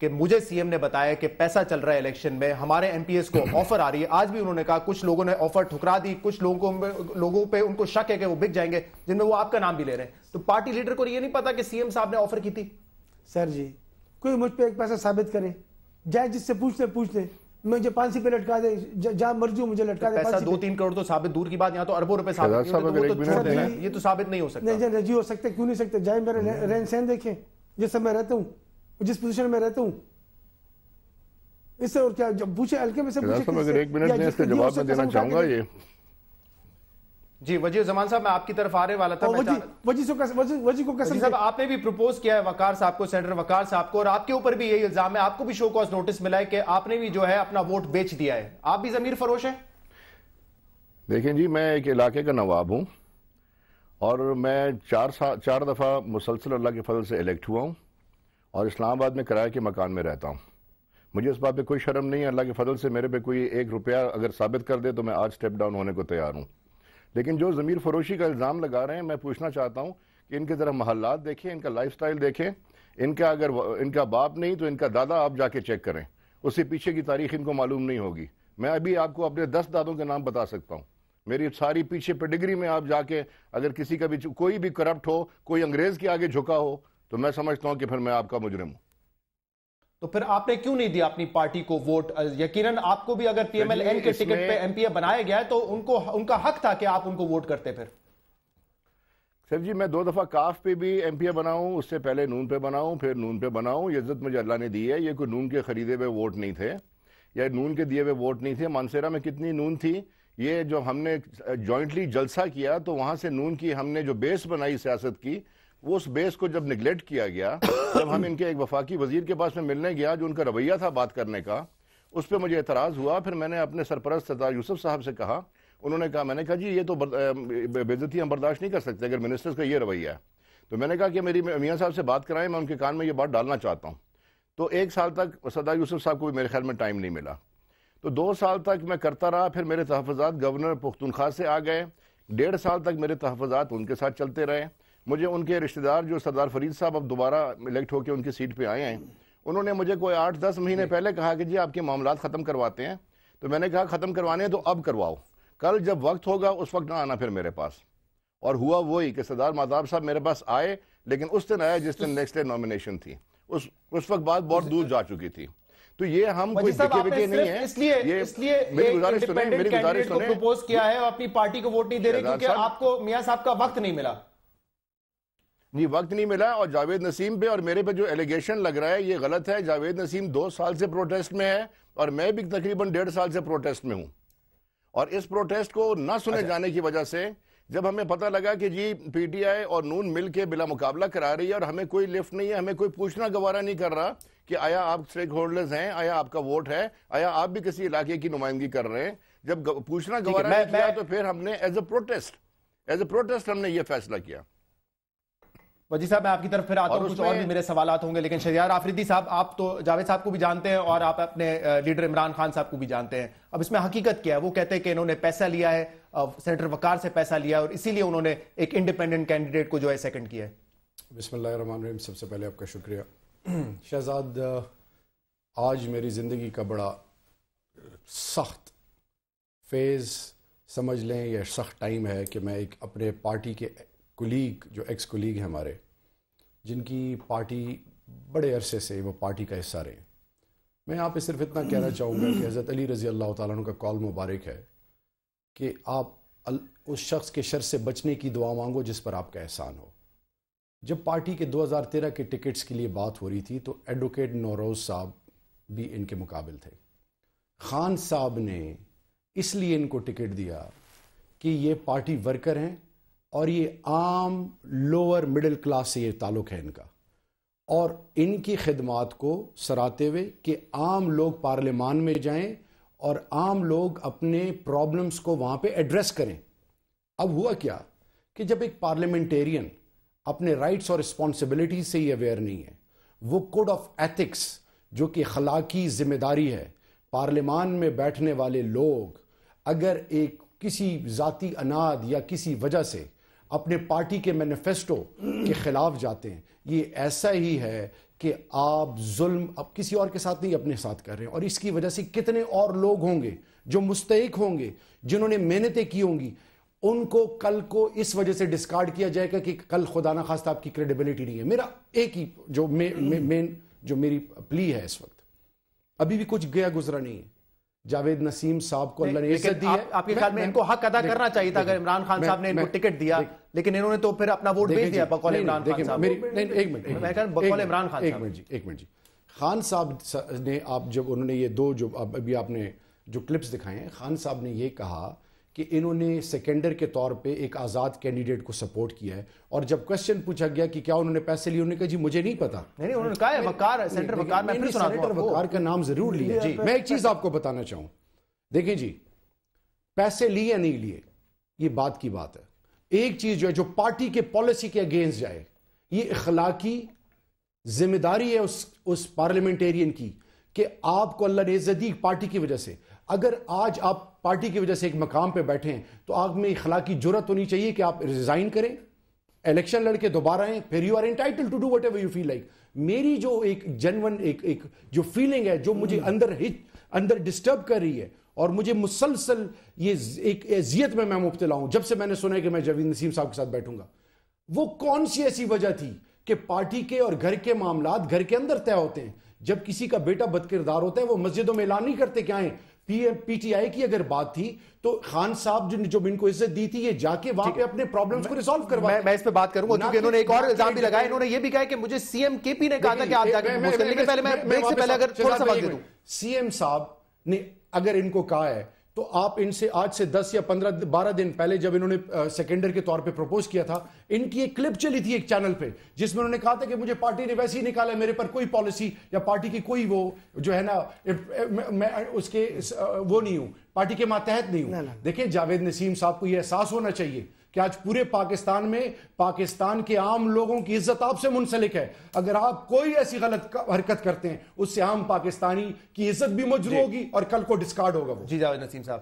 کہ مجھے C M نے بتایا کہ پیسہ چل رہا ہے الیکشن میں, ہمارے ایم پی ایس کو آفر آ رہی ہے. آج بھی انہوں نے کہا کچھ لوگوں نے آفر ٹھکرا دی, کچھ لوگوں پہ ان کو شک ہے کہ وہ بک جائیں گے, جن میں وہ آپ کا نام بھی لے رہے ہیں. تو پارٹی لیڈر کو یہ نہیں پتا کہ سی ایم صاحب نے آفر کی تھی؟ سر جی کوئی مجھ پہ ایک پیسہ ثابت کرے, جائے جس سے پوچھ لے, مجھے پھانسی پہ لٹکا دے, جہاں مرضی مجھے لٹکا دے. پیسہ 2-3 کروڑ تو ثابت دور کی بات, یہاں تو اربوں روپے ثابت, یہ تو ثابت نہیں ہو سکتا. نہیں جی ہو سکتے, کیوں نہیں سکتے؟ جائے میرے رہن سہن دیکھیں, جس سے میں رہتا ہوں, جس پوزیشن میں رہتا ہوں, اس سے اور کیا پوچھے ہلکے میں سے پوچھے. اگر ایک منٹ میں اس کا جواب میں دینا چاہوں گا. یہ جی وجیہ الزمان صاحب, میں آپ کی طرف آنے والا تھا. وجی کو قسم صاحب آپ نے بھی پروپوز کیا ہے وقار صاحب کو, سینیٹر وقار صاحب کو, اور آپ کے اوپر بھی یہی الزام ہے, آپ کو بھی شو کاز نوٹس ملا ہے کہ آپ نے بھی جو ہے اپنا ووٹ بیچ دیا ہے. آپ بھی ضمیر فروش ہیں؟ دیکھیں جی, میں ایک علاقے کا نواب ہوں اور میں 4 دفعہ مسلسل اللہ کے فضل سے الیکٹ ہوا ہوں, اور اسلام آباد میں کرائے کے مکان میں رہتا ہوں. مجھے اس بات پہ کوئی شرم نہیں ہے. اللہ کے فضل سے میرے پہ کوئی 1 روپیہ اگر ثابت کر دے تو میں آج سٹیپ ڈاؤن ہونے کو تیار ہوں. لیکن جو ضمیر فروشی کا الزام لگا رہے ہیں, میں پوچھنا چاہتا ہوں کہ ان کے ذرا محلات دیکھیں, ان کا لائف سٹائل دیکھیں. اگر ان کا باپ نہیں تو ان کا دادا آپ جا کے چیک کریں, اس سے پیچھے کی تاریخ ان کو معلوم نہیں ہوگی. میں ابھی آپ کو اپنے 10 دادوں کے نام بتا سکتا ہوں. میری ساری پیچھے پیڈگری میں آپ جا کے اگر کسی کا بھی کوئی بھی کرپٹ ہو, کوئی انگریز کے آگے جھکا ہو, تو میں سمجھتا ہوں کہ پھر میں آپ کا مجرم ہوں. تو پھر آپ نے کیوں نہیں دیا اپنی پارٹی کو ووٹ؟ یقیناً آپ کو بھی اگر پی ایم ایل این کے ٹکٹ پہ ایم پی اے بنایا گیا ہے تو ان کا حق تھا کہ آپ ان کو ووٹ کرتے. پھر سر جی, میں 2 دفعہ کاف پہ بھی ایم پی اے بنا ہوں, اس سے پہلے نون پہ بنا ہوں, پھر نون پہ بنا ہوں. یہ عزت مجھے اللہ نے دی ہے. یہ کوئی نون کے خریدے ہوئے ووٹ نہیں تھے یا نون کے دیے ہوئے ووٹ نہیں تھے. مانسیرا میں کتنی نون تھی, یہ جو ہم نے جوائنٹلی جلسہ کیا تو وہاں سے نون کی ہم نے جو بیس بنائی سیاست کی, وہ اس بیس کو جب نگلیکٹ کیا گیا, جب ہم ان کے ایک وفاقی وزیر کے پاس میں ملنے گیا, جو ان کا رویہ تھا بات کرنے کا, اس پہ مجھے اعتراض ہوا. پھر میں نے اپنے سرپرست سردار یوسف صاحب سے کہا, انہوں نے کہا, میں نے کہا جی یہ تو بے عزتی ہم برداشت نہیں کر سکتے اگر منسٹرز کا یہ رویہ ہے. تو میں نے کہا کہ میری میاں صاحب سے بات کرائیں, میں ان کے کان میں یہ بات ڈالنا چاہتا ہوں. تو 1 سال تک سردار یوسف صاحب کو بھی میرے خیال میں ٹائم نہیں ملا. تو 2 سال تک میں کرتا رہا. پھر میرے تحفظات گورنر پختونخوا سے آ گئے. 1.5 سال تک میرے تحفظات ان کے ساتھ چلتے رہے. مجھے ان کے رشتہ دار جو سردار فرید صاحب اب دوبارہ الیکٹ ہو کے ان کی سیٹ پہ آئے ہیں, انہوں نے مجھے کوئی 8-10 مہینے پہلے کہا کہ جی آپ کے معاملات ختم کرواتے ہیں. تو میں نے کہا ختم کروانے ہیں تو اب کرواؤ, کل جب وقت ہوگا اس وقت نہ آنا پھر میرے پاس. اور ہوا وہی کہ سردار ماداب صاحب میرے پاس آئے, لیکن اس دن آیا جس دن نیکسٹ ڈے نومینیشن تھی. اس وقت بات بہت دور جا چکی تھی. تو یہ ہم کوئی بکے نہیں ہیں. اس لیے انڈیپینڈنٹ کینڈیڈیٹ کو پروپوز کیا ہے اور اپنی پارٹی کو ووٹ نہیں دے رہے کیونکہ آپ کو میاں صاحب کا وقت نہیں ملا. جی وقت نہیں ملا. اور جاوید نسیم پہ اور میرے پہ جو ایلیگیشن لگ رہا ہے یہ غلط ہے. جاوید نسیم 2 سال سے پروٹیسٹ میں ہے اور میں بھی تقریباً 1.5 سال سے پروٹیسٹ میں ہوں. اور اس پروٹیسٹ کو نہ سنے جانے کی وجہ سے جب ہمیں پتہ لگا کہ جی پی ٹی آئی اور نون مل کے بلا مقابلہ کرا رہی ہے اور ہمیں کوئی لفٹ نہیں ہے, ہمیں کوئی پوچھنا گوارا نہیں کر رہا کہ آیا آپ اسٹیک ہولڈرز ہیں, آیا آپ کا ووٹ ہے, آیا آپ بھی کسی علاقے کی نمائندگی کر رہے ہیں. جب پوچھنا گوارا نہیں کیا تو پھر ہم نے ایز اے پروٹیسٹ ہم نے یہ فیصلہ کیا. وجی صاحب میں آپ کی طرف پھر آتا ہوں, کچھ اور بھی میرے سوالات ہوں گے, لیکن شہریار آفریدی صاحب آپ تو جاوید صاحب کو بھی جانتے ہیں اور آپ اپنے لیڈر عمران خان صاحب کو بھی جانتے ہیں. اب اس میں حقیقت کیا ہے؟ وہ کہتے ہیں کہ انہوں نے پیسہ لیا ہے, سینیٹر وقار سے پیسہ لیا اور اسی لیے انہوں نے ایک انڈیپینڈنٹ کینڈیڈیٹ کو جو ہے سیکنڈ کیا ہے. بسم اللہ الرحمن الرحیم. سب سے پہلے آپ کا شکریہ. شہزاد, آج میری زندگی کا بڑا سخت فیز سمجھ لیں یا سخت ٹائم ہے کہ میں ایک اپنے پارٹی کے کولیگ, جو ایکس کولیگ ہیں ہمارے, جن کی پارٹی بڑے عرصے سے وہ پارٹی کا حصہ رہے, میں یہاں پہ صرف اتنا کہنا چاہوں گا کہ حضرت علی رضی اللہ تعالیٰ عنہ کا قول مبارک ہے کہ آپ اس شخص کے شر سے بچنے کی دعا مانگو جس پر آپ کا احسان ہو. جب پارٹی کے 2013 کے ٹکٹس کے لیے بات ہو رہی تھی تو ایڈوکیٹ نوروز صاحب بھی ان کے مقابل تھے. خان صاحب نے اس لیے ان کو ٹکٹ دیا کہ یہ پارٹی ورکر ہیں اور یہ عام لوور مڈل کلاس سے یہ تعلق ہے ان کا, اور ان کی خدمات کو سراتے ہوئے کہ عام لوگ پارلیمان میں جائیں اور عام لوگ اپنے پرابلمز کو وہاں پہ ایڈریس کریں. اب ہوا کیا کہ جب ایک پارلیمنٹیرین اپنے رائٹس اور رسپانسبلٹی سے ہی اویئر نہیں ہے, وہ کوڈ آف ایتھکس جو کہ اخلاقی ذمہ داری ہے, پارلیمان میں بیٹھنے والے لوگ اگر ایک کسی ذاتی اناد یا کسی وجہ سے اپنے پارٹی کے مینیفیسٹو کے خلاف جاتے ہیں, یہ ایسا ہی ہے کہ آپ ظلم اب کسی اور کے ساتھ نہیں اپنے ساتھ کر رہے ہیں, اور اس کی وجہ سے کتنے اور لوگ ہوں گے جو مستحق ہوں گے, جنہوں نے محنتیں کی ہوں گی, ان کو کل کو اس وجہ سے ڈسکارڈ کیا جائے گا کہ کل خدا نہ خواستہ آپ کی کریڈیبلٹی نہیں ہے. میرا ایک ہی جو مین جو میری پلی ہے اس وقت, ابھی بھی کچھ گیا گزرا نہیں ہے. جاوید نسیم صاحب کو اللہ نے عزت دی ہے. آپ کے خیال میں ان کو حق ادا کرنا چاہیے تھا اگر عمران خان صاحب نے ان کو ٹکٹ دیا, لیکن انہوں نے تو پھر اپنا ووٹ بھیج دیا بقول عمران خان صاحب. ایک منٹ جی, خان صاحب نے آپ جب انہوں نے یہ دو جو ابھی آپ نے جو کلپس دکھائے ہیں, خان صاحب نے یہ کہا کہ انہوں نے سیکنڈر کے طور پہ ایک آزاد کینڈیڈیٹ کو سپورٹ کیا ہے, اور جب کوسچن پوچھا گیا کہ کیا انہوں نے پیسے لیے, انہوں نے کہا جی مجھے نہیں پتا. نہیں انہوں نے کہا ہے وقار, سینیٹر وقار, میں پھر سنا دوں سینیٹر وقار کا نام ضرور لیا. میں ایک چیز آپ کو بتانا چاہوں, دیکھیں جی پیسے لیے یا نہیں لیے یہ بات کی بات ہے. ایک چیز جو ہے جو پارٹی کے پالیسی کے اگینسٹ جائے, یہ اخلاقی ذمہ داری ہے اس پارلیمنٹیرین کی کہ آپ کو اللہ نے عزت دی پارٹی کی وجہ سے. اگر آج آپ پارٹی کی وجہ سے ایک مقام پہ بیٹھے ہیں تو آپ میں اخلاقی جرت ہونی چاہیے کہ آپ ریزائن کریں, الیکشن لڑ کے دوبارہ آئیں, پھر you are entitled to do whatever you feel like. میری جو ایک جنون ایک جو فیلنگ ہے جو مجھے اندر ڈسٹرب کر رہی ہے, اور مجھے مسلسل یہ ایک اذیت میں مبتلا ہوں جب سے میں نے سنا ہے کہ میں جاوید نسیم صاحب کے ساتھ بیٹھوں گا. وہ کون سی ایسی وجہ تھی کہ پارٹی کے اور گھر کے معاملات گھر کے اندر طے ہوتے ہیں. جب کسی کا بیٹا بد کردار ہوتا ہے وہ مسجدوں میں اعلان نہیں کرتے کہ آئیں. پی ٹی آئی کی اگر بات تھی تو خان صاحب جو ان کو عزت دی تھی, یہ جا کے وہاں پہ اپنے پرابلمز کو ریزالو کروایا. میں اس پہ بات کروں گا کیونکہ انہوں نے ایک اور الزام بھی لگایا. انہوں نے یہ بھی کہا کہ مجھے سی ایم کے پی نے کہا تھا کہ آپ جا کے پرپوز کریں, لیکن پہلے میں بریک سے پہلے اگر تھوڑا سا وقت دے دوں. سی ایم صاحب نے اگر ان کو کہا ہے تو آپ ان سے آج سے 10 یا 12 دن پہلے جب انہوں نے سیکنڈر کے طور پہ پروپوز کیا تھا, ان کی ایک کلپ چلی تھی ایک چینل پہ جس میں انہوں نے کہا تھا کہ مجھے پارٹی نے ویسے ہی نکالا ہے, میرے پر کوئی پالیسی یا پارٹی کی کوئی وہ جو ہے نا میں اس کے وہ نہیں ہوں, پارٹی کے ماتحت نہیں ہوں. دیکھیں جاوید نسیم صاحب کو یہ احساس ہونا چاہیے کہ آج پورے پاکستان میں پاکستان کے عام لوگوں کی عزت آپ سے منسلک ہے. اگر آپ کوئی ایسی غلط حرکت کرتے ہیں اس سے عام پاکستانی کی عزت بھی مجروح ہوگی اور کل کو ڈسکارڈ ہوگا وہ. جی جاوید نسیم صاحب.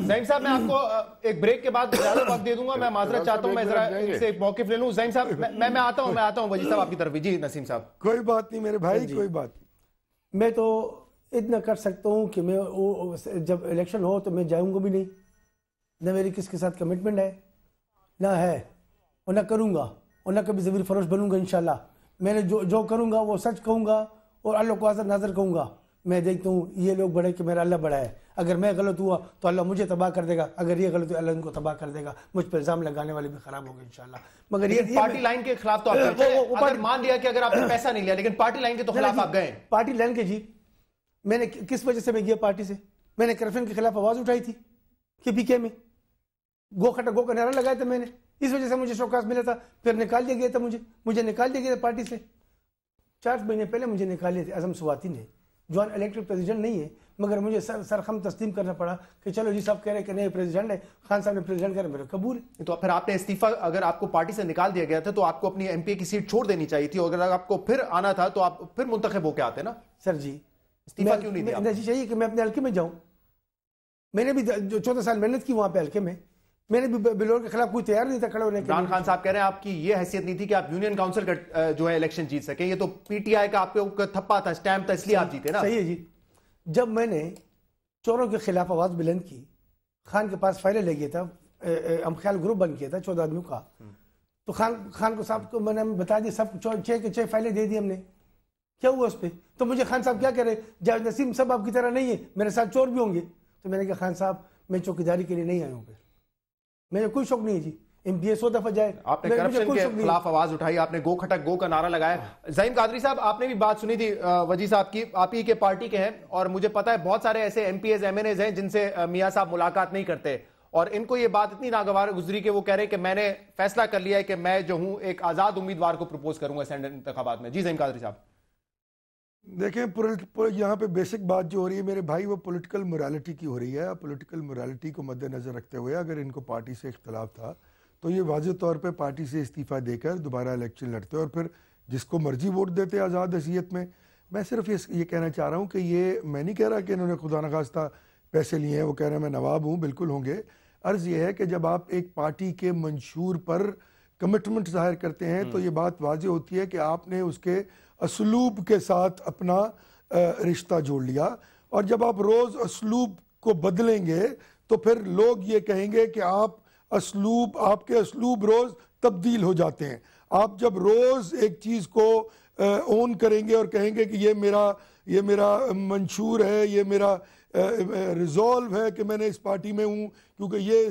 زعیم صاحب میں آپ کو ایک بریک کے بعد زیادہ وقت دے دوں گا, میں معذرت چاہتا ہوں, میں ذرا ان سے ایک موقف لے لوں. زعیم صاحب میں آتا ہوں وجی صاحب آپ کی طرف. جی نسیم صاحب. کوئی بات نہیں میرے بھائی, کوئی بات نہیں. میں تو اتنا کر سکتا ہوں کہ میں جب الیکشن ہو تو میں جاؤں گا بھی نہیں, نہ میری کس کے ساتھ کمٹمنٹ ہے نہ ہے, اور نہ کروں گا, اور نہ کبھی ضمیر فروش بنوں گا. انشاءاللہ میں نے جو کروں گا وہ سچ کہوں گا اور اللہ کو حاضر ناظر کہوں گا. میں دیکھتا ہوں یہ لوگ بڑے کہ میرا اللہ بڑا ہے, اگر میں غلط ہوا تو اللہ مجھے تباہ کر دے گا, اگر یہ غلط ہوا اللہ ان کو تباہ کر دے گا, مجھ پر الزام لگانے والے بھی خراب ہوں گے انشاءاللہ. مگر یہ پارٹی لائن کے خلاف تو آپ اگر مان لیا کہ اگر آپ نے پیسہ نہیں لیا, لیکن پارٹی لائن کے تو خلاف آپ گئے. پارٹی لائن کے جی میں نے کس وجہ سے میں گیا پارٹی سے, میں نے کرپشن کے خلاف آواز اٹھائی تھی کہ پی کے میں گو کھٹا گو کا نعرہ لگایا تھا میں نے, اس وجہ سے مجھے شوکاس ملا تھا. پھر نکال دیا گیا تھا, مجھے نکال دیا گیا تھا پارٹی سے. 4 مہینے پہلے مجھے نکال دیا تھا اعظم سواتی نے, جو الیکٹڈ پریزیڈنٹ نہیں ہے, مگر مجھے سرخم تسلیم کرنا پڑا کہ چلو جی صاحب کہہ رہے کہ نہیں پریزیڈنٹ ہے, خان صاحب نے پریزیڈنٹ کہا, میرا قبول ہے. تو پھر آپ نے استعفیٰ, اگر آپ کو پارٹی سے نکال دیا گیا تھا تو آپ کو اپنی ایم پی کی سیٹ چھوڑ دینی چاہیے تھی, اور اگر آپ کو پھر آنا تھا تو آپ پھر منتخب ہو کے آتے نا. سر جی استعفیٰ کیوں نہیں دیا؟ مجھے چاہیے کہ میں اپنے حلقے میں جاؤں. میں نے بھی 14 سال محنت کی وہاں پہ حلقے میں, میں نے بھی بلور کے خلاف کوئی تیار نہیں تھا کھڑا ہونے کے. عمران خان صاحب کہہ رہے ہیں آپ کی یہ حیثیت نہیں تھی کہ آپ یونین کاؤنسل کا جو ہے الیکشن جیت سکیں, یہ تو پی ٹی آئی کا آپ کے تھپا تھا, سٹیمپ تھا, اس لیے آپ جیتے نا. صحیح ہے جی. جب میں نے چوروں کے خلاف آواز بلند کی, خان کے پاس فائلیں لے گیا تھا, ہم خیال گروپ بن کیا تھا 14 آدمیوں کا, تو خان کو صاحب کو میں نے بتا دی سب 6 کے 6 فائلیں دے دی ہم نے. کیا ہوا اس پہ؟ تو مجھے خان صاحب کیا کہہ رہے, جاوید نسیم سب آپ کی طرح نہیں ہے, میرے ساتھ چور بھی ہوں گے. تو میں نے کہا خان صاحب میں چوکیداری کے لیے نہیں آیا ہوں, پہ میرے کوئی شوق نہیں ہے جی, ایم پی اے 100 دفعہ جائے. آپ نے کرپشن کے خلاف آواز اٹھائی, آپ نے گو کھٹک گو کا نعرہ لگایا. زعیم قادری صاحب آپ نے بھی بات سنی تھی وجی صاحب کی, آپ ہی کے پارٹی کے ہیں, اور مجھے پتا ہے بہت سارے ایسے M P As M N As ہیں جن سے میاں صاحب ملاقات نہیں کرتے, اور ان کو یہ بات اتنی ناگوار گزری کہ وہ کہہ رہے کہ میں نے فیصلہ کر لیا ہے کہ میں جو ہوں ایک آزاد امیدوار کو پروپوز کروں گا سینڈر انتخابات میں. جی زعیم قادری صاحب. دیکھیں یہاں پہ بیسک بات جو ہو رہی ہے میرے بھائی وہ پولیٹیکل موریلٹی کی ہو رہی ہے. پولیٹیکل موریلٹی کو مد نظر رکھتے ہوئے اگر ان کو پارٹی سے اختلاف تھا تو یہ واضح طور پہ پارٹی سے استعفیٰ دے کر دوبارہ الیکشن لڑتے اور پھر جس کو مرضی ووٹ دیتے آزاد حیثیت میں. میں صرف یہ کہنا چاہ رہا ہوں کہ یہ میں نہیں کہہ رہا کہ انہوں نے خدا نخواستہ پیسے لیے ہیں, وہ کہہ رہے ہیں میں نواب ہوں, بالکل ہوں گے. عرض یہ ہے کہ جب آپ ایک پارٹی کے منشور پر کمٹمنٹ ظاہر کرتے ہیں تو یہ بات واضح ہوتی ہے کہ آپ نے اس کے اسلوب کے ساتھ اپنا رشتہ جوڑ لیا، اور جب آپ روز اسلوب کو بدلیں گے تو پھر لوگ یہ کہیں گے کہ آپ کے اسلوب روز تبدیل ہو جاتے ہیں۔ آپ جب روز ایک چیز کو اون کریں گے اور کہیں گے کہ یہ میرا منشور ہے، یہ میرا ریزولو ہے کہ میں نے اس پارٹی میں ہوں کیونکہ یہ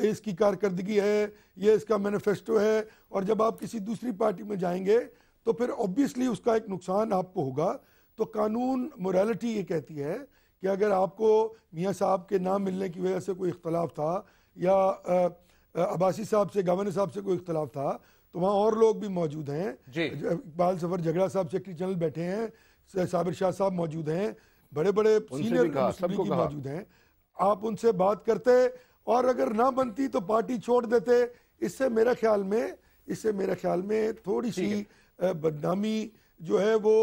اس کی کارکردگی ہے، یہ اس کا مینیفیسٹو ہے، اور جب آپ کسی دوسری پارٹی میں جائیں گے تو پھر اوبیسلی اس کا ایک نقصان آپ کو ہوگا۔ تو قانون موریلٹی یہ کہتی ہے کہ اگر آپ کو میاں صاحب کے نہ ملنے کی وجہ سے کوئی اختلاف تھا یا عباسی صاحب سے، گورنر صاحب سے کوئی اختلاف تھا، تو وہاں اور لوگ بھی موجود ہیں، اقبال ظفر جھگڑا صاحب سیکرٹری جنرل بیٹھے ہیں، صابر شاہ صاحب موجود ہیں، بڑے بڑے سینئر مسلم لیگی موجود ہیں، آپ ان سے بات کرتے اور اگر نہ بنتی تو پارٹی چھوڑ دیتے۔ اس سے میرے خیال میں تھوڑی سی بدنامی جو ہے وہ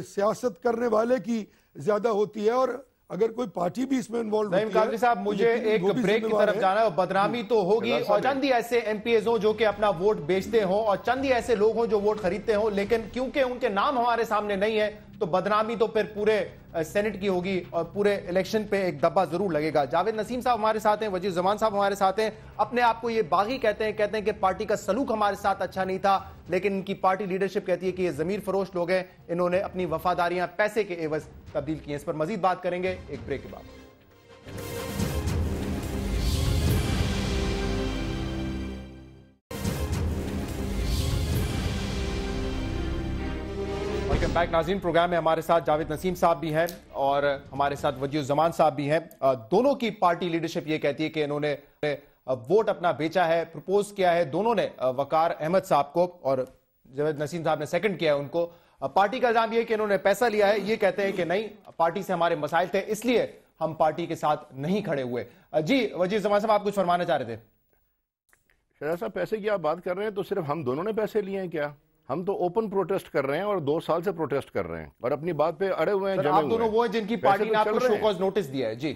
سیاست کرنے والے کی زیادہ ہوتی ہے، اور اگر کوئی پارٹی بھی اس میں انوالو ہوتی ہے۔ قادری صاحب مجھے ایک بریک کی طرف جانا ہے، بدنامی تو ہوگی، اور چند ہی ایسے ایم پی ایز ہوں جو کہ اپنا ووٹ بیچتے ہوں، اور چند ہی ایسے لوگ ہوں جو ووٹ خریدتے ہوں، لیکن کیونکہ ان کے نام ہمارے سامنے نہیں ہے تو بدنامی تو پھر پورے سینٹ کی ہوگی اور پورے الیکشن پہ ایک دبا ضرور لگے گا۔ جاوید نسیم صاحب ہمارے ساتھ ہیں، وزیر الزمان صاحب ہمارے ساتھ ہیں، اپنے آپ کو یہ باغی کہتے ہیں کہ پارٹی کا سلوک ہمارے ساتھ اچھا نہیں تھا، لیکن ان کی پارٹی لیڈرشپ کہتی ہے کہ یہ ضمیر فروش لوگ ہیں، انہوں نے اپنی وفاداریاں پیسے کے عوض تبدیل کی ہیں۔ اس پر مزید بات کریں گے ایک بریک کے بعد۔ ویلکم بیک ناظرین، پروگرام میں ہمارے ساتھ جاوید نسیم صاحب بھی ہیں اور ہمارے ساتھ وزیر الزمان صاحب بھی ہیں۔ دونوں کی پارٹی لیڈرشپ یہ کہتی ہے کہ انہوں نے ووٹ اپنا بیچا ہے، پرپوز کیا ہے دونوں نے وقار احمد صاحب کو، اور جاوید نسیم صاحب نے سیکنڈ کیا ہے ان کو۔ پارٹی کا الزام یہ ہے کہ انہوں نے پیسہ لیا ہے، یہ کہتے ہیں کہ نہیں، پارٹی سے ہمارے مسائل تھے اس لیے ہم پارٹی کے ساتھ نہیں کھڑے ہوئے۔ جی وزیر الزمان صاحب، آپ کچھ فرمانا چاہ رہے تھے؟ شہزاد صاحب، پیسے کی آپ بات کر رہے ہیں تو صرف ہم دونوں نے پیسے لیے ہیں کیا؟ ہم تو اوپن پروٹیسٹ کر رہے ہیں اور 2 سال سے پروٹیسٹ کر رہے ہیں اور اپنی بات پہ اڑے ہوئے ہیں، جمے ہوئے ہیں۔ آپ دونوں وہ ہیں جن کی پارٹی نے آپ کو شو کاز نوٹس دیا ہے؟ جی،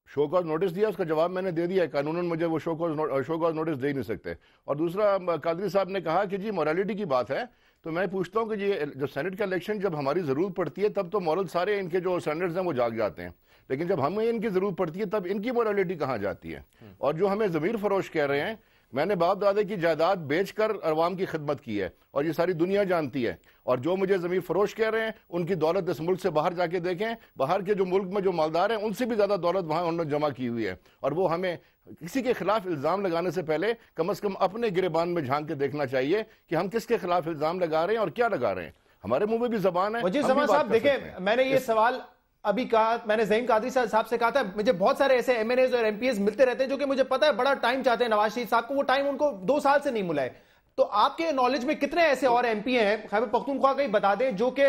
شو کاز نوٹس دیا، اس کا جواب میں نے دے دیا ہے، قانوناً مجھے وہ شو کاز نوٹس دے ہی نہیں سکتے۔ اور دوسرا، قادری صاحب نے کہا کہ جی موریلٹی کی بات ہے، تو میں پوچھتا ہوں کہ جی جب سینٹ کا الیکشن جب ہماری ضرورت پڑتی ہے تب تو مورل سارے ان کے جو اسٹینڈرڈز ہیں وہ جاگ جاتے ہیں، لیکن جب ہمیں ان کی ضرورت پڑتی ہے تب ان کی موریلٹی کہاں جاتی ہے؟ اور جو ہمیں ضمیر فروش کہہ رہے ہیں، میں نے باپ دادے کی جائیداد بیچ کر عوام کی خدمت کی ہے اور یہ ساری دنیا جانتی ہے، اور جو مجھے ضمیر فروش کہہ رہے ہیں ان کی دولت اس ملک سے باہر جا کے دیکھیں، باہر کے جو ملک میں جو مالدار ہیں ان سے بھی زیادہ دولت وہاں انہوں نے جمع کی ہوئی ہے، اور وہ ہمیں کسی کے خلاف الزام لگانے سے پہلے کم از کم اپنے گریبان میں جھانک کے دیکھنا چاہیے کہ ہم کس کے خلاف الزام لگا رہے ہیں اور کیا لگا رہے ہیں۔ ہمارے منہ میں بھی زبان ہے۔ وزیر الزمان صاحب دیکھیں، میں نے یہ سوال ابھی کہا، میں نے ذہین قادری صاحب سے کہا تھا، مجھے بہت سارے ایسے ایم این ایز اور ایم پی ایز ملتے رہتے ہیں جو کہ مجھے پتا ہے بڑا ٹائم چاہتے ہیں نواز شریف صاحب کو، وہ ٹائم ان کو 2 سال سے نہیں ملا ہے۔ تو آپ کے نالج میں کتنے ایسے اور ایم پی ہیں خیبر پختونخوا کا ہی بتا دیں جو کہ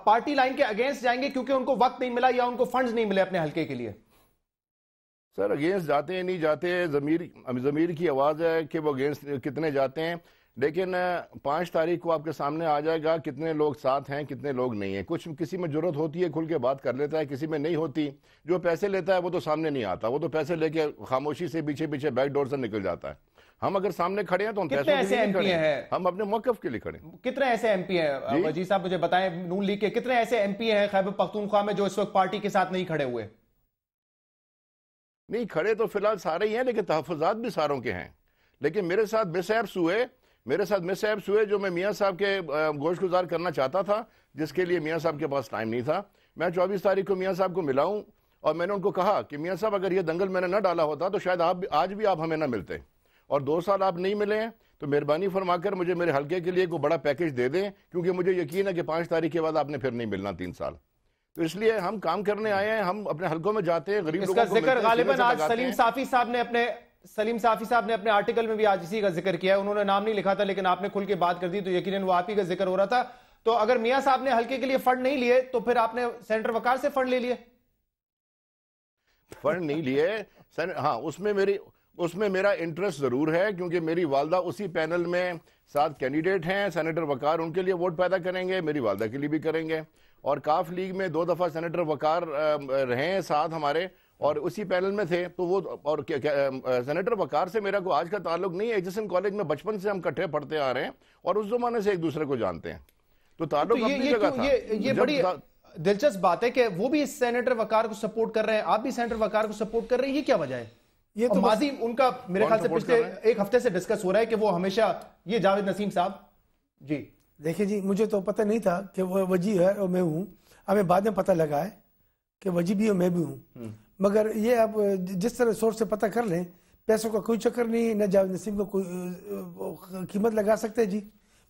پارٹی لائن کے اگینسٹ جائیں گے کیونکہ ان کو وقت نہیں ملا یا ان کو فنڈز نہیں ملے اپنے حلقے کے لیے؟ سر اگینسٹ جاتے ہیں نہیں جاتے، ضمیر کی آواز ہے کہ وہ اگینسٹ کتنے جاتے ہیں، لیکن 5 تاریخ کو آپ کے سامنے آ جائے گا کتنے لوگ ساتھ ہیں کتنے لوگ نہیں ہیں۔ کسی میں جرت ہوتی ہے کھل کے بات کر لیتا ہے، کسی میں نہیں ہوتی۔ جو پیسے لیتا ہے وہ تو سامنے نہیں آتا، وہ تو پیسے لے کے خاموشی سے پیچھے بیک ڈور سے نکل جاتا ہے۔ ہم اگر سامنے کھڑے ہیں تو ہم پیسوں کے لیے نہیں کھڑے ہیں، ہم اپنے موقف کے لیے کھڑے ہیں۔ کتنے ایسے ایم پی ہیں وزیر صاحب مجھے بتائیں، نون لیگ کے کتنے ایسے ایم پی ہیں خیبر پختونخوا میں جو اس وقت پارٹی کے ساتھ نہیں کھڑے ہوئے؟ نہیں کھڑے تو فی الحال سارے ہی ہیں، لیکن تحفظات بھی ساروں کے ہیں۔ لیکن میرے ساتھ مس ایپس ہوئے جو میں میاں صاحب کے گوش گزار کرنا چاہتا تھا، جس کے لیے میاں صاحب کے پاس ٹائم نہیں تھا۔ میں 24 تاریخ کو میاں صاحب کو ملا ہوں اور میں نے ان کو کہا کہ میاں صاحب اگر یہ دنگل میں نے نہ ڈالا ہوتا تو شاید آج بھی آپ ہمیں نہ ملتے، اور 2 سال آپ نہیں ملے ہیں تو مہربانی فرما کر مجھے میرے حلقے کے لیے کوئی بڑا پیکیج دے دیں، کیونکہ مجھے یقین ہے کہ 5 تاریخ کے بعد آپ نے پھر نہیں ملنا 3 سال۔ تو اس لیے ہم کام کرنے آئے ہیں، ہم اپنے حلقوں میں جاتے ہیں، غریب لوگوں کو ملتے ہیں۔ اس کا ذکر غالباً آج سلیم صافی صاحب نے اپنے آرٹیکل میں بھی آج اسی کا ذکر کیا ہے، انہوں نے نام نہیں لکھا تھا لیکن آپ نے کھل کے بات کر دی تو یقیناً وہ آپ ہی کا ذکر ہو رہا تھا۔ تو اگر میاں صاحب نے حلقے کے لیے فنڈ نہیں لیے تو پھر آپ نے سینیٹر وقار سے فنڈ لے لیے؟ فنڈ نہیں لیے، ہاں اس میں میرا انٹرسٹ ضرور ہے، کیونکہ میری والدہ اسی پینل میں 7 کینڈیڈیٹ ہیں، سینیٹر وقار ان کے لیے ووٹ پیدا کریں گے، میری والدہ کے لیے بھی کریں گے، اور کاف لیگ میں 2 دفعہ سینیٹر وقار رہے ہیں ساتھ ہمارے، اور اسی پینل میں تھے. تو وہ اور سینیٹر وقار سے میرا کوئی آج کا تعلق نہیں ہے. ایجسن کالج میں بچپن سے ہم کٹھے پڑھتے آ رہے ہیں اور اس زمانے سے ایک دوسرے کو جانتے ہیں. تو تعلق اپنی جگہ تھا. یہ بڑی دلچسپ بات ہے کہ وہ بھی سینیٹر وقار کو سپورٹ کر رہے ہیں, آپ بھی سینیٹر وقار کو سپورٹ کر رہے ہیں. یہ کیا وجہ ہے؟ یہ تو ماضی ان کا میرے خیال سے پچھلے ایک ہفتے سے ڈسکس ہو رہا ہے کہ وہ ہمیشہ یہ جاوید نسیم صاحب. جی دیکھیں جی, مجھے تو پتہ نہیں تھا کہ وہ وجی ہے اور میں ہوں. ہمیں بعد میں پتہ لگا ہے کہ وجی بھی اور میں بھی ہوں. مگر یہ آپ جس طرح سورس سے پتہ کر لیں, پیسوں کا کوئی چکر نہیں, نہ جاوید نسیم کو کوئی قیمت لگا سکتے. جی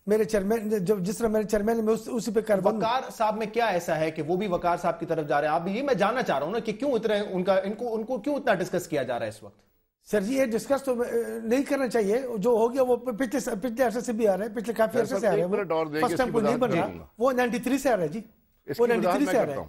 میرے چیئرمین جس طرح میرے چیئرمین میں اسی پہ کاربن. وقار صاحب میں کیا ایسا ہے کہ وہ بھی وقار صاحب کی طرف جا رہے ہیں؟ آپ بھی یہ میں جاننا چاہ رہا ہوں نا کہ کیوں اتنے ان کو کیوں اتنا ڈسکس کیا جا رہا ہے اس وقت؟ سر جی یہ ڈسکس تو نہیں کرنا چاہیے. جو ہو گیا وہ پچھلے عرصے سے بھی آ رہا ہے, پچھلے کافی عرصے سے آ رہا ہے. فرسٹ ٹائم کوئی نہیں بن رہا, وہ 93 سے آ رہا ہے. جی وہ 93 سے آ رہا ہے.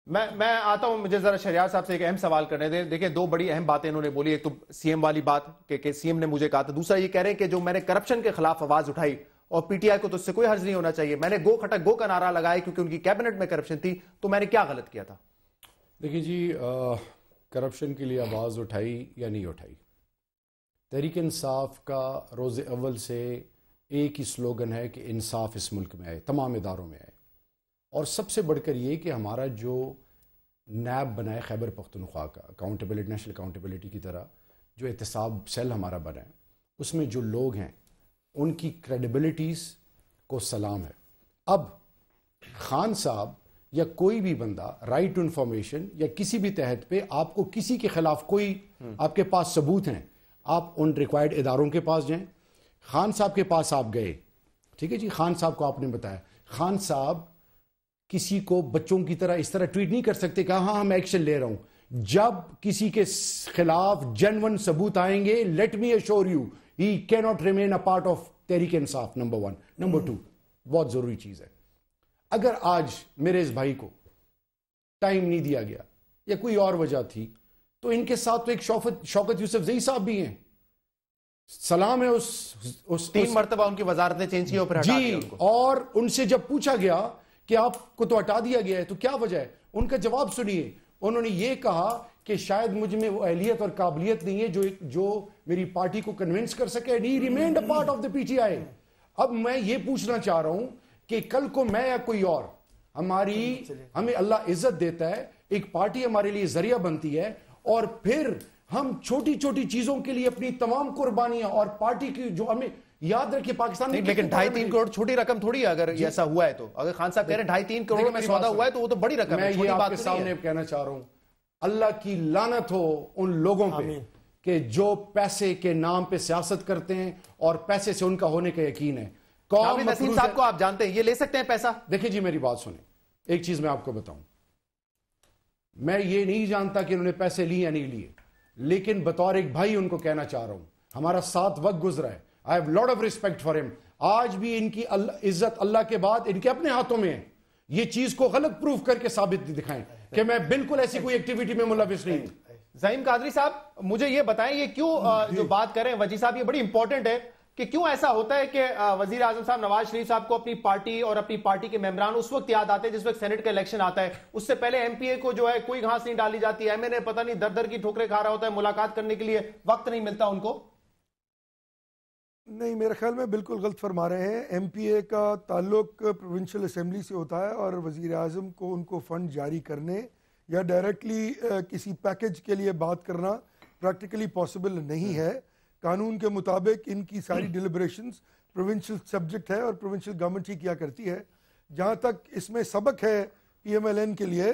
میں آتا ہوں, مجھے ذرا شہریار صاحب سے ایک اہم سوال کرنے دیں. دیکھیں دو بڑی اہم باتیں انہوں نے بولی. ایک تو سی ایم والی بات کہ سی ایم نے مجھے کہا تھا. دوسرا یہ کہہ رہے ہیں کہ جو میں نے کرپشن کے خلاف آواز اٹھائی اور پی ٹی آئی کو تو اس سے کوئی حرج نہیں ہونا چاہیے, میں نے گو کھٹک گو کا نعرہ لگایا کیونکہ ان کی کیبنٹ میں کرپشن تھی, تو میں نے کیا غلط کیا تھا؟ دیکھیں جی, کرپشن کے لیے آواز اٹھائی یا نہیں اٹھائی, تحریک انصاف کا روز اول سے ایک ہی سلوگن ہے کہ انصاف اس ملک میں آئے, تمام اداروں میں آئے. اور سب سے بڑھ کر یہ کہ ہمارا جو نیب بنا ہے خیبر پختونخوا کا, اکاؤنٹیبلٹی نیشنل اکاؤنٹیبلٹی کی طرح جو احتساب سیل ہمارا بنا ہے, اس میں جو لوگ ہیں ان کی کریڈیبلٹیز کو سلام ہے. اب خان صاحب یا کوئی بھی بندہ رائٹ ٹو انفارمیشن یا کسی بھی تحت پہ آپ کو کسی کے خلاف کوئی آپ کے پاس ثبوت ہیں, آپ ان ریکوائرڈ اداروں کے پاس جائیں. خان صاحب کے پاس آپ گئے, ٹھیک ہے جی, خان صاحب کو آپ نے بتایا. خان صاحب کسی کو بچوں کی طرح اس طرح ٹویٹ نہیں کر سکتے کہ ہاں میں ایکشن لے رہا ہوں. جب کسی کے خلاف جنون ثبوت آئیں گے, لیٹ می ایشور یو ہی کی not remain a part of Tehreek Insaf. Number 1. Number 2, بہت ضروری چیز ہے, اگر آج میرے اس بھائی کو ٹائم نہیں دیا گیا یا کوئی اور وجہ تھی تو ان کے ساتھ تو ایک شوکت یوسف زئی صاحب بھی ہیں. سلام ہے اس 3 مرتبہ ان کی وزارتیں چینج کی اور پھر ہٹا دیا ان کو. اور ان سے جب پوچھا گیا کہ آپ کو تو ہٹا دیا گیا ہے تو کیا وجہ ہے, ان کا جواب سنیے. انہوں نے یہ کہا کہ شاید مجھ میں وہ اہلیت اور قابلیت نہیں ہے جو میری پارٹی کو کنونس کر سکے. He remained a part of the PTI. اب میں یہ پوچھنا چاہ رہا ہوں کہ کل کو میں یا کوئی اور, ہمیں اللہ عزت دیتا ہے, ایک پارٹی ہمارے لیے ذریعہ بنتی ہے, اور پھر ہم چھوٹی چھوٹی چیزوں کے لیے اپنی تمام قربانیاں اور پارٹی کی جو ہمیں یاد رکھیے پاکستان میں. لیکن 2.5-3 کروڑ چھوٹی رقم تھوڑی ہے اگر ایسا ہوا ہے تو. اگر خان صاحب کہہ رہے ہیں 2.5-3 کروڑ میں سودا ہوا ہے تو وہ تو بڑی رقم ہے. میں یہ آپ کے سامنے کہنا چاہ رہا ہوں, اللہ کی لعنت ہو ان لوگوں پہ کہ جو پیسے کے نام پہ سیاست کرتے ہیں اور پیسے سے ان کا ہونے کا یقین ہے. جاوید نسیم صاحب کو آپ جانتے ہیں, یہ لے سکتے ہیں پیسہ؟ دیکھیں جی میری بات سنیں, ایک چیز میں آپ کو بتاؤں, میں یہ نہیں جانتا کہ انہوں نے پیسے لیے یا نہیں لیے, لیکن بطور ایک بھائی ان کو کہنا چاہ رہا ہوں, ہمارا ساتھ وقت گزرا ہے. I have lot of respect for him. آج بھی ان کی عزت اللہ کے بعد ان کے اپنے ہاتھوں میں ہے. یہ چیز کو غلط پروف کر کے ثابت دکھائیں کہ میں بالکل ایسی کوئی ایکٹیویٹی میں ملوث نہیں ہوں. زعیم قادری صاحب مجھے یہ بتائیں, یہ کیوں جو بات کر رہے ہیں وجی صاحب, یہ بڑی امپورٹنٹ ہے کہ کیوں ایسا ہوتا ہے کہ وزیر اعظم صاحب نواز شریف صاحب کو اپنی پارٹی اور اپنی پارٹی کے ممبران اس وقت یاد آتے ہیں جس وقت سینٹ کا الیکشن آتا ہے, اس سے پہلے ایم پی اے کو جو ہے کوئی گھاس نہیں ڈالی جاتی ہے, ایم این اے پتہ نہیں در کی ٹھوکریں کھا رہا ہوتا ہے, ملاقات کرنے کے لیے وقت نہیں ملتا ان کو. نہیں, میرے خیال میں بالکل غلط فرما رہے ہیں. ایم پی اے کا تعلق پروونشل اسمبلی سے ہوتا ہے اور وزیر اعظم کو ان کو فنڈ جاری کرنے یا ڈائریکٹلی کسی پیکج کے لیے بات کرنا پریکٹیکلی پاسبل نہیں ہے. قانون کے مطابق ان کی ساری ڈیلیبریشنز پروونشل سبجیکٹ ہے اور پروونشل گورنمنٹ ہی کیا کرتی ہے. جہاں تک اس میں سبق ہے پی ایم ایل این کے لیے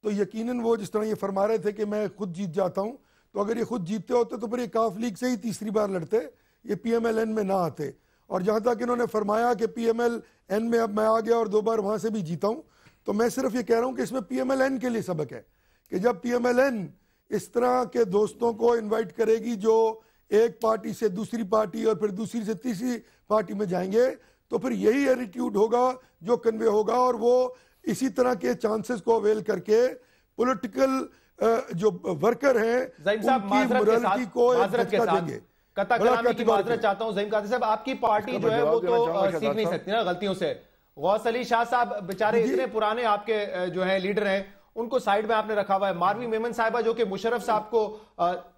تو یقیناً وہ جس طرح یہ فرما رہے تھے کہ میں خود جیت جاتا ہوں, تو اگر یہ خود جیتتے ہوتے تو پھر یہ کاف لیگ سے ہی تیسری بار لڑتے, یہ پی ایم ایل این میں نہ آتے. اور جہاں تک انہوں نے فرمایا کہ پی ایم ایل این میں اب میں آ گیا اور 2 بار وہاں سے بھی جیتا ہوں, تو میں صرف یہ کہہ رہا ہوں کہ اس میں پی ایم ایل این کے لیے سبق ہے کہ جب پی ایم ایل این اس طرح کے دوستوں کو انوائٹ کرے گی جو ایک پارٹی سے دوسری پارٹی اور پھر دوسری سے تیسری پارٹی میں جائیں گے, تو پھر یہی ایٹیٹیوڈ ہوگا جو کنوے ہوگا, اور وہ اسی طرح کے چانسز کو اویل کر کے پولیٹیکل جو ورکر ہیں ان کی مورالٹی کو دھچکا دیں گے. قطع کلامی کی معذرت چاہتا ہوں زعیم قادری صاحب, آپ کی پارٹی جو ہے وہ تو سیکھ نہیں سکتی نا غلطیوں سے. غوث علی شاہ صاحب بیچارے اتنے پرانے آپ کے جو ہیں لیڈر ہیں, ان کو سائیڈ میں آپ نے رکھا ہوا ہے. ماروی میمن صاحبہ جو کہ مشرف صاحب کو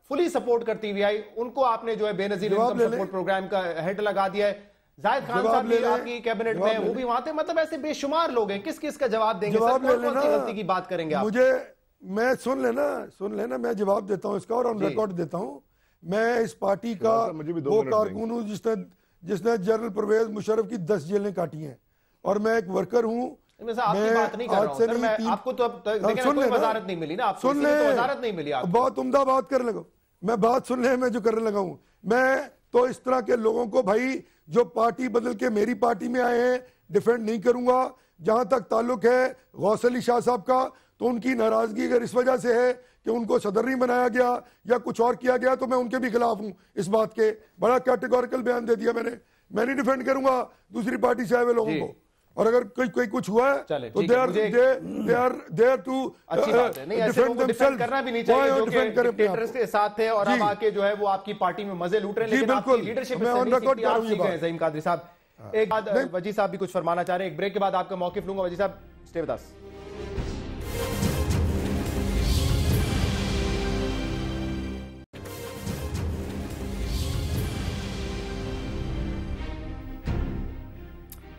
فلی سپورٹ کرتی ہوئی آئی, ان کو آپ نے جو ہے بے نظیر انکم سپورٹ پروگرام کا ہیڈ لگا دیا ہے. زاہد خان صاحب بھی آپ کی کیبنٹ میں, وہ بھی وہاں تھے. مطلب ایسے بے شمار لوگ ہیں, کس کس کا جواب دیں گے سر؟ کون سی غلطی کی بات کریں گے آپ؟ مجھے میں سن لینا میں جواب دیتا ہوں اس کا, اور آن ریکارڈ دیتا ہوں. میں اس پارٹی کا وہ کارکن ہوں جس نے جنرل پرویز مشرف کی 10 جیلیں کاٹی ہیں, اور میں ایک ورکر ہوں. بہت عمدہ بات کرنے لگا, میں بات سن لیں, میں جو کرنے لگا ہوں. میں تو اس طرح کے لوگوں کو بھائی جو پارٹی بدل کے میری پارٹی میں آئے ہیں ڈیفینڈ نہیں کروں گا. جہاں تک تعلق ہے غوث علی شاہ صاحب کا, تو ان کی ناراضگی اگر اس وجہ سے ہے کہ ان کو صدر نہیں بنایا گیا یا کچھ اور کیا گیا, تو میں ان کے بھی خلاف ہوں اس بات کے. بڑا کیٹیگوریکل بیان دے دیا میں نے نہیں ڈیفینڈ کروں گا دوسری پارٹی سے آئے ہوئے لوگوں کو. اور اگر کوئی کچھ ہوا ہے تو they are there to defend themselves. کرنا بھی نہیں چاہیے جو کہ ڈکٹیٹرز کے ساتھ تھے اور اب آکے جو ہے وہ آپ کی پارٹی میں مزے لوٹ رہے ہیں, لیکن آپ کی لیڈرشپ اس سے نہیں سیکھتی. آپ سیکھ گئے زعیم قادری صاحب. ایک بعد وجی صاحب بھی کچھ فرمانا چاہ رہے ہیں, ایک بریک کے بعد آپ کا موقف لوں گا. وجی صاحب stay with us.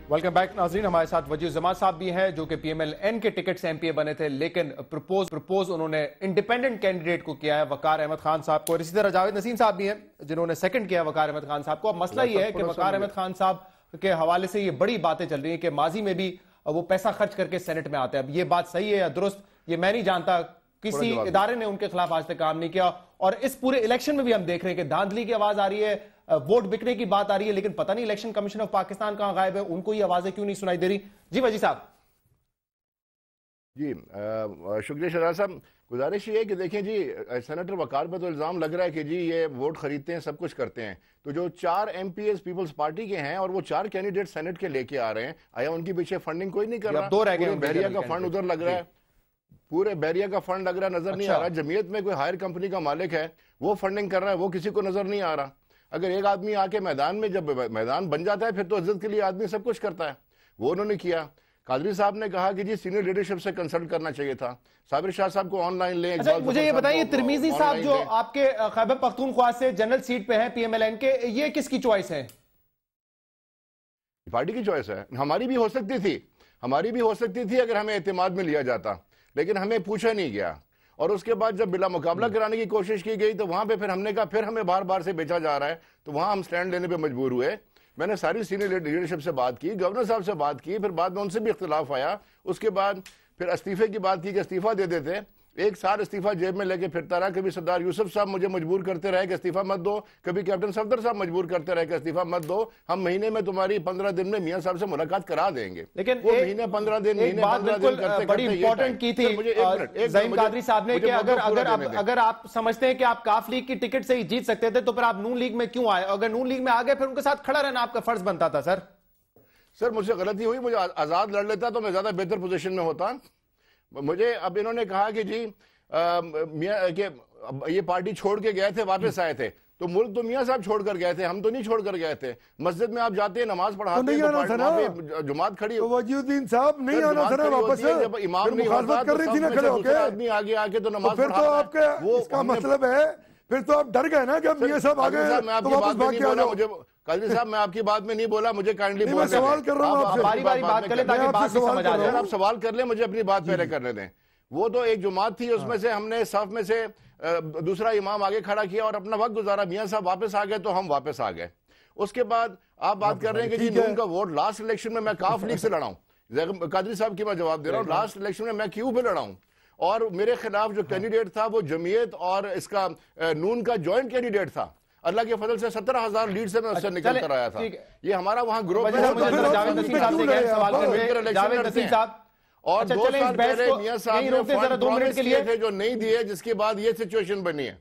Welcome back ناظرین. ہمارے ساتھ وجی الزمان صاحب بھی ہیں جو کہ پی ایم ایل این کے ٹکٹ سے ایم پی اے بنے تھے, لیکن پرپوز انہوں نے انڈیپینڈنٹ کینڈیڈیٹ کو کیا ہے, وقار احمد خان صاحب کو. اور اسی طرح جاوید نسیم صاحب بھی ہیں جنہوں نے سیکنڈ کیا ہے وقار احمد خان صاحب کو. اب مسئلہ یہ ہے کہ وقار احمد خان صاحب کے حوالے سے یہ بڑی باتیں چل رہی ہیں کہ ماضی میں بھی وہ پیسہ خرچ کر کے سینٹ میں آتے ہیں. اب یہ بات صحیح ہے یا درست یہ میں نہیں جانتا, کسی ادارے نے ان کے خلاف آج تک کام نہیں کیا. اور اس پورے الیکشن میں بھی ہم دیکھ رہے ہیں کہ دھاندلی کی آواز آ رہی ہے, ووٹ بکنے کی بات آ رہی ہے, لیکن پتہ نہیں الیکشن کمیشن آف پاکستان کہاں غائب ہے, ان کو یہ آوازیں کیوں نہیں سنائی دے رہی. جی وجی صاحب. جی شکریہ شہزاد صاحب. گزارش یہ ہے کہ دیکھیں جی, سینیٹر وقار پہ تو الزام لگ رہا ہے کہ جی یہ ووٹ خریدتے ہیں, سب کچھ کرتے ہیں. تو جو 4 M P As Peoples Party کے ہیں اور وہ 4 کینڈیڈیٹ سینٹ کے لے کے آ رہے ہیں, آیا ان کی پیچھے فنڈنگ کوئی نہیں کر رہا؟ پورے بحریہ کا فنڈ ادھر لگ رہا ہے, پورے بحریہ کا فنڈ لگ رہا ہے, نظر نہیں آ رہا. جمعیت میں کوئی ہائر کمپنی کا مالک ہے, وہ فنڈنگ کر رہا ہے, وہ کسی کو نظر نہیں آ رہا. اگر ایک آدمی آ کے میدان میں, جب میدان بن جاتا ہے پھر تو عزت کے لیے آدمی سب کچھ کرتا ہے, وہ انہوں نے کیا. قادری صاحب نے کہا کہ جی سینئر لیڈرشپ سے کنسلٹ کرنا چاہیے تھا. صابر شاہ صاحب کو آن لائن لیں. مجھے یہ بتائیے ترمیزی صاحب جو آپ کے خیبر پختونخوا سے جنرل سیٹ پہ ہیں پی ایم ایل این کے, یہ کس کی چوائس ہے؟ پارٹی کی چوائس ہے. ہماری بھی ہو سکتی تھی اگر ہمیں اعتماد میں لیا جاتا, لیکن ہمیں پوچھا نہیں گیا. اور اس کے بعد جب بلا مقابلہ کرانے کی کوشش کی گئی تو وہاں پہ پھر ہم نے کہا پھر ہمیں بار بار سے بیچا جا رہا ہے, تو وہاں ہم سٹینڈ لینے پہ مجبور ہوئے. میں نے ساری سینئر لیڈرشپ سے بات کی, گورنر صاحب سے بات کی, پھر بعد میں ان سے بھی اختلاف آیا. اس کے بعد پھر استعفے کی بات کی کہ استعفیٰ دے دیتے. 1 سال استعفیٰ جیب میں لے کے پھرتا رہا. کبھی سردار یوسف صاحب مجھے مجبور کرتے رہے کہ استعفیٰ مت دو, کبھی کیپٹن صفدر صاحب مجبور کرتے رہے کہ استعفیٰ مت دو, ہم مہینے میں تمہاری 15 دن میں میاں صاحب سے ملاقات کرا دیں گے. لیکن وہ مہینے 15 دن کرتے بڑی امپورٹنٹ کی تھی زعیم قادری صاحب نے کہ اگر آپ سمجھتے ہیں کہ آپ کاف لیگ کی ٹکٹ سے ہی جیت سکتے تھے تو پھر آپ نون لیگ میں کیوں آئے؟ اگر نون لیگ میں آگئے پھر ان کے ساتھ کھڑا رہنا آپ کا فرض بنتا تھا. سر مجھ سے غلطی ہوئی, مجھے آزاد لڑ لیتا تو میں زیادہ بہتر پوزیشن میں ہوتا. مجھے اب انہوں نے کہا کہ جی یہ پارٹی چھوڑ کے گئے تھے, واپس آئے تھے, تو ملک تو میاں صاحب چھوڑ کر گئے تھے, ہم تو نہیں چھوڑ کر گئے تھے. مسجد میں آپ جاتے ہیں, نماز پڑھاتے ہیں, جماعت کھڑی ہو, وجی الدین صاحب نہیں آنا تھا نا واپس, جب امام نہیں ہوتا تو سب میں سے دوسرا آدمی آگے آ کے تو نماز پڑھاتا ہے. اس کا مطلب ہے پھر تو آپ ڈر گئے نا کہ میاں صاحب آگے تو واپس بھاگ کے آ جاؤ. قادری صاحب میں آپ کی بات میں نہیں بولا, مجھے کائنڈلی میں سوال کر رہا ہوں آپ سے, باری باری بات کریں تاکہ بات بھی سمجھ آ جائے. آپ سوال کر لیں, مجھے اپنی بات پہلے کرنے دیں. وہ تو ایک جماعت تھی, اس میں سے ہم نے صف میں سے دوسرا امام آگے کھڑا کیا اور اپنا وقت گزارا. میاں صاحب واپس آ گئے تو ہم واپس آ گئے. اس کے بعد آپ بات کر رہے ہیں کہ جی نون کا ووٹ لاسٹ الیکشن میں کاف لیگ سے لڑا ہوں. قادری صاحب کی میں جواب دے رہا ہوں, لاسٹ الیکشن میں کیوں پہ لڑا ہوں, اور میرے خلاف جو کینڈیڈیٹ تھا وہ جمعیت اور اس کا نون کا جوائنٹ کینڈیڈیٹ تھا. اللہ کے فضل سے 17,000 لیڈ سے میں اس سے نکل کر آیا تھا. یہ ہمارا وہاں گروپ اور 2 سال پہلے میاں صاحب نے فنڈ پرومس کیے تھے جو نہیں دیے, جس کے بعد یہ سچویشن بنی ہے.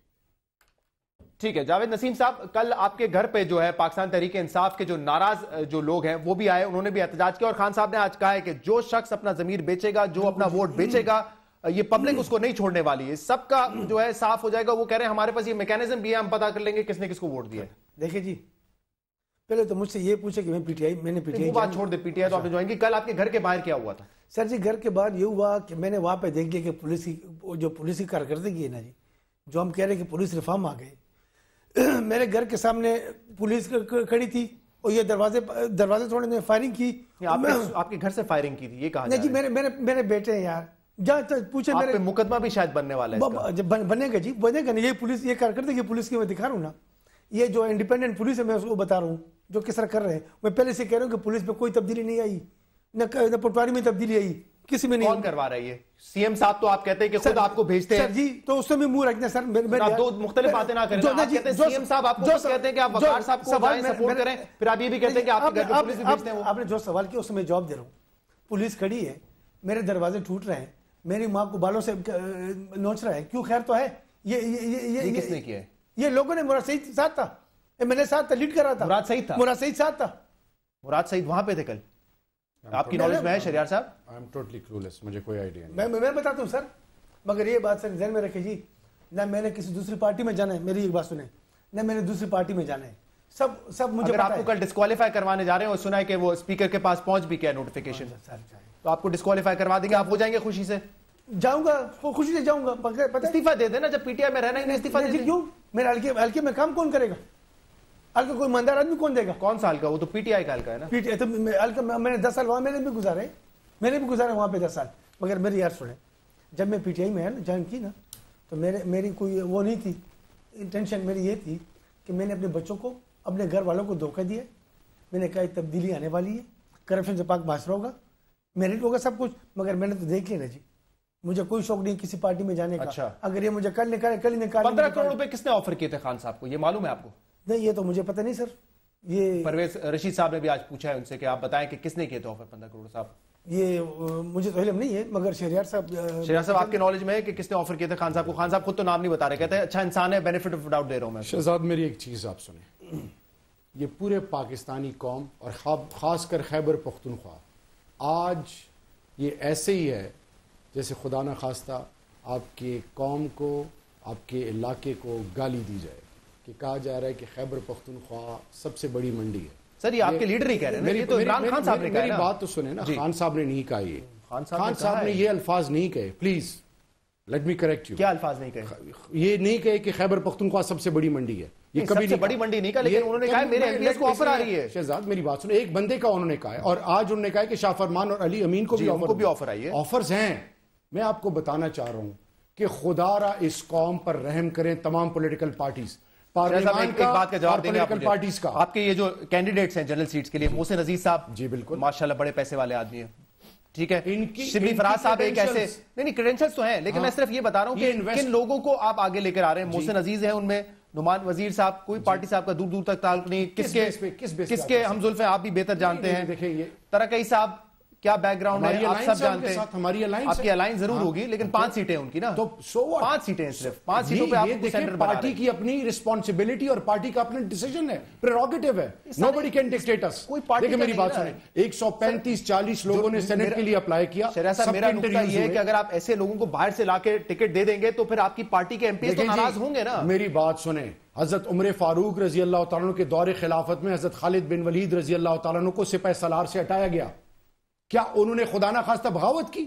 ٹھیک ہے جاوید نسیم صاحب, کل آپ کے گھر پہ جو ہے پاکستان تحریک انصاف کے جو ناراض جو لوگ ہیں وہ بھی آئے, انہوں نے بھی احتجاج کیا, اور خان صاحب نے آج کہا ہے کہ جو شخص اپنا ضمیر بیچے گا, جو اپنا ووٹ بیچے گا, یہ پبلک اس کو نہیں چھوڑنے والی ہے. سب کا جو ہے صاف ہو جائے گا. وہ کہہ رہے ہیں ہمارے پاس یہ میکینزم بھی ہے, ہم پتہ کر لیں گے کس نے کس کو ووٹ دیا ہے. دیکھیں جی, پہلے تو مجھ سے یہ پوچھے کہ میں پی ٹی آئی, میں نے پی ٹی آئی بات چھوڑ دے, پی ٹی آئی تو آپ نے جوائن کی. کل آپ کے گھر کے باہر کیا ہوا تھا؟ سر جی گھر کے بعد یہ ہوا کہ میں نے وہاں پہ دیکھ لیا کہ پولیس کی کارکردگی ہے نا جی، جو ہم کہہ رہے ہیں کہ پولیس ریفارم آ گئے، میرے گھر کے سامنے پولیس کھڑی تھی اور یہ دروازے توڑنے نے فائرنگ کی. آپ کے گھر سے فائرنگ کی تھی یہ کہا نہیں جی، میرے بیٹے ہیں یار، جہاں پوچھے میرے مقدمہ بھی شاید بننے والا ہے، بنے گا جی، بنے گا. یہ پولیس یہ کارکردگی پولیس کی میں دکھا رہا ہوں نا، یہ جو انڈیپینڈنٹ پولیس ہے میں اس کو بتا رہا ہوں جو کس طرح کر رہے ہیں. میں پہلے سے کہہ رہا ہوں کہ پولیس میں کوئی تبدیلی نہیں آئی، نہ پٹواری میں تبدیلی آئی، کسی میں نہیں. کون کروا رہا ہے یہ؟ سی ایم صاحب تو آپ کہتے ہیں کہ خود آپ کو بھیجتے ہیں. سر جی تو اس میں منہ رکھنا سر، دو مختلف باتیں نہ کریں. آپ کہتے ہیں سی ایم صاحب آپ کو کہتے ہیں کہ آپ وقار صاحب کو جائیں سپورٹ کریں، پھر آپ یہ بھی کہتے ہیں کہ آپ کے گھر پہ پولیس بھی بھیجتے ہیں. آپ نے جو سوال کیا اس میں جواب دے رہا ہوں. پولیس کھڑی ہے، میرے دروازے ٹوٹ رہے ہیں، میری ماں کو بالوں سے نوچ رہا ہے، کیوں؟ خیر تو ہے. یہ کس نے کیا ہے؟ یہ لوگوں نے. مراد سعید ساتھ تھا، میں نے ساتھ لیڈ کر رہا تھا. مراد سعید تھا؟ مراد سعید ساتھ تھا. مراد سعید وہاں پہ تھے کل؟ آپ کی نالج میں ہے شہریار صاحب؟ I am totally clueless، مجھے کوئی آئیڈیا نہیں. میں بتاتا ہوں سر، مگر یہ بات سر ذہن میں رکھے جی، نہ میں نے کسی دوسری پارٹی میں جانا ہے، میری ایک بات سنیں، نہ میں نے دوسری پارٹی میں جانا ہے. سب مجھے اگر آپ کو کل ڈسکوالیفائی کروانے جا رہے ہیں اور سنا ہے کہ وہ اسپیکر کے پاس پہنچ بھی کیا نوٹیفیکیشن، تو آپ کو ڈسکوالیفائی کروا دیں گے، آپ ہو جائیں گے خوشی سے؟ جاؤں گا، خوشی سے جاؤں گا. استعفیٰ دے دینا، جب پی ٹی آئی میں رہنا ہی نہیں استعفیٰ دے دیں. کیوں؟ میرے ہلکے میں کام کون کرے گا؟ ہلکا کوئی ایماندار آدمی کون دے گا؟ کون سا ہلکا؟ وہ تو پی ٹی آئی کا ہلکا ہے نا. پی ٹی آئی تو ہلکا میں نے 10 سال وہاں میں نے بھی گزارے وہاں پہ 10 سال. مگر میری یار سنیں، جب میں پی ٹی آئی میں جوائن کی نا تو میری کوئی وہ نہیں تھی انٹینشن. میری یہ تھی کہ میں نے اپنے بچوں کو، اپنے گھر والوں کو دھوکہ دیا. میں نے کہا تبدیلی آنے والی ہے، کرپشن سے پاک معاشرہ ہوگا، میرٹ ہوگا سب کچھ. مگر میں نے تو دیکھ لینا جی، مجھے کوئی شوق نہیں کسی پارٹی میں جانے کا. اچھا، اگر یہ مجھے کل نکالے 15 کروڑ روپے کس نے آفر کیے تھے خان صاحب کو؟ یہ معلوم ہے آپ کو؟ نہیں یہ تو مجھے پتہ نہیں سر. یہ پرویز رشید صاحب نے بھی آج پوچھا ہے ان سے کہ آپ بتائیں کہ کس نے کیے تھے آفر 15 کروڑ صاحب. یہ مجھے تو علم نہیں ہے، مگر شہریار صاحب آپ کے نالج میں ہے کہ کس نے آفر کیے تھے خان صاحب کو؟ خان صاحب خود تو نام نہیں بتا رہے، کہتے ہیں اچھا انسان ہے، بینیفٹ آف ڈاؤٹ دے رہا ہوں میں. شہزاد میری ایک چیز آپ سنیں، یہ پورے پاکستانی قوم اور خاص کر خیبر پختونخوا آج یہ ایسے ہی ہے جیسے خدا نہ خواستہ آپ کے قوم کو، آپ کے علاقے کو گالی دی جائے کہ کہا جا رہا ہے کہ خیبر پختونخوا سب سے بڑی منڈی ہے. سر یہ آپ کے لیڈر ہی کہہ رہے ہیں، یہ تو عمران خان صاحب نے کہا ہے. میری بات تو سنیں نا، خان صاحب نے نہیں کہا، یہ خان صاحب نے یہ الفاظ نہیں کہے. Please let me correct you. کیا الفاظ نہیں کہے؟ یہ نہیں کہے کہ خیبر پختونخوا سب سے بڑی منڈی ہے. یہ کبھی سب سے بڑی منڈی نہیں کہا، لیکن انہوں نے کہا میرے ایم پی ایس کو آفر آ رہی ہے. شہزاد میری بات سنیں، ایک بندے کا انہوں نے کہا ہے، اور آج انہوں نے کہا ہے کہ شاہ فرمان اور علی امین کو بھی آفر آئی ہے. آفرز ہیں. میں آپ کو بتانا چاہ رہا ہوں کہ خدا را اس قوم پر رحم کریں تمام پولیٹیکل پارٹیز، ایک بات کا جواب دیں گے پارٹیز کا. آپ کے یہ جو کینڈیڈیٹس ہیں جنرل سیٹس کے لیے، محسن عزیز صاحب جی بالکل ماشاءاللہ بڑے پیسے والے آدمی ہیں، ٹھیک ہے. شبلی فراز صاحب ایک ایسے نہیں کریڈینشلز تو ہیں، لیکن میں صرف یہ بتا رہا ہوں کہ کن لوگوں کو آپ آگے لے کر آ رہے ہیں. محسن عزیز ہیں ان میں، نعمان وزیر صاحب، کوئی پارٹی صاحب کا دور دور تک تعلق نہیں. کس کے ہم زلف ہیں آپ بھی بہتر جانتے ہیں. ترقی صاحب کیا بیک گراؤنڈ ہے آپ سب جانتے ہیں. آپ کی الائنس ضرور ہوگی لیکن 5 سیٹیں ان کی نا، تو 5 سیٹیں ہیں صرف. 5 سیٹوں پہ آپ کو سینٹر بنا رہے ہیں. پارٹی کی اپنی رسپانسبلٹی اور پارٹی کا اپنا ڈیسیژن ہے، پریروگیٹو ہے. نوبڈی کین ڈکٹیٹ اس. دیکھیں میری بات سنیں، 135-40 لوگوں نے سینیٹ کے لیے اپلائی کیا. شہریار صاحب میرا نقطہ یہ ہے کہ اگر آپ ایسے لوگوں کو باہر سے لا کے ٹکٹ دے دیں گے تو پھر آپ کی پارٹی کے ایم پی تو ناراض ہوں گے نا. میری بات سنیں، حضرت عمر فاروق رضی اللہ تعالیٰ عنہ کے دور خلافت میں حضرت خالد بن ولید رضی اللہ تعالیٰ عنہ کو سپہ سالار سے ہٹایا گیا. کیا انہوں نے خدا نہ خواستہ بغاوت کی؟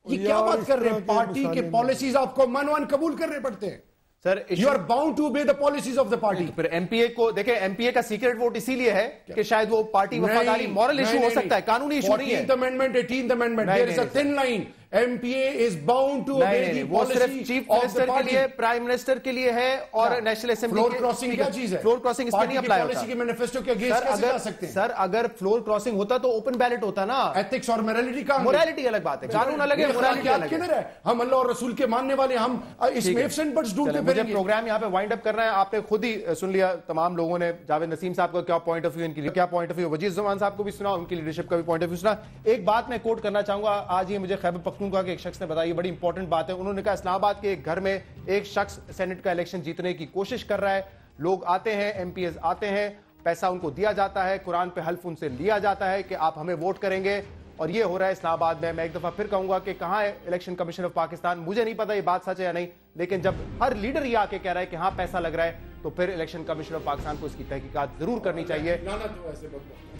یہ کیا بات کر رہے ہیں؟ پارٹی کے پالیسیز آپ کو من قبول کرنے پڑتے ہیں. Sir you are bound to obey the policies of the party. پھر ایم پی اے کو دیکھیں، ایم پی اے کا سیکریٹ ووٹ اسی لیے ہے کہ شاید وہ پارٹی وفاداری مورل ایشو ہو سکتا ہے، قانونی ایشو نہیں ہے. 14th amendment 18th amendment there is a thin line. MPA is bound to obey the وہ صرف policy chief of the minister کے party. لیے، پرائم منسٹر کے لیے ہے اور نیشنل اسمبلی فلور کراسنگ کیا چیز ہے؟ فلور کراسنگ اس پہ نہیں اپلائی ہوتا. پالیسی کے مینیفیسٹو کے اگینسٹ کیسے جا سکتے ہیں؟ سر اگر فلور کراسنگ ہوتا تو اوپن بیلٹ ہوتا نا. ایتھکس اور موریلٹی کا موریلٹی الگ بات ہے، قانون الگ ہے، موریلٹی الگ ہے. ہم اللہ اور رسول کے ماننے والے، ہم اس میں ایفسنٹ بٹس ڈھونڈتے پھریں گے. مجھے پروگرام یہاں پہ وائنڈ اپ کرنا ہے. آپ نے خود ہی سن لیا تمام لوگوں نے، جاوید نسیم صاحب کا کیا پوائنٹ آف ویو، ان کے لیے کیا پوائنٹ آف ویو، وجیز زمان صاحب کو بھی سنا، ان کی لیڈرشپ کا بھی پوائنٹ آف ویو سنا. ایک بات میں کوٹ کرنا چاہوں گا، آج یہ مجھے خیبر پختونخوا کے ایک شخص نے بتائی، بڑی امپورٹنٹ بات ہے. انہوں نے کہا اسلام آباد کے ایک گھر میں ایک شخص سینٹ کا الیکشن جیتنے کی کوشش کر رہا ہے. لوگ آتے ہیں، ایم پی ایز آتے ہیں، پیسہ ان کو دیا جاتا ہے، قرآن پہ حلف ان سے لیا جاتا ہے کہ آپ ہمیں ووٹ کریں گے، اور یہ ہو رہا ہے اسلام آباد میں. میں ایک دفعہ پھر کہوں گا کہ کہاں ہے الیکشن کمیشن آف پاکستان؟ مجھے نہیں پتا یہ بات سچ ہے یا نہیں، لیکن جب ہر لیڈر یہ آ کے کہہ رہا ہے کہ ہاں پیسہ لگ رہا ہے تو پھر الیکشن کمیشن آف پاکستان کو اس کی تحقیقات ضرور کرنی چاہیے.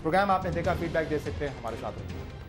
پروگرام آپ نے دیکھا، فیڈ بیک دے سکتے ہیں، ہمارے ساتھ رہیے.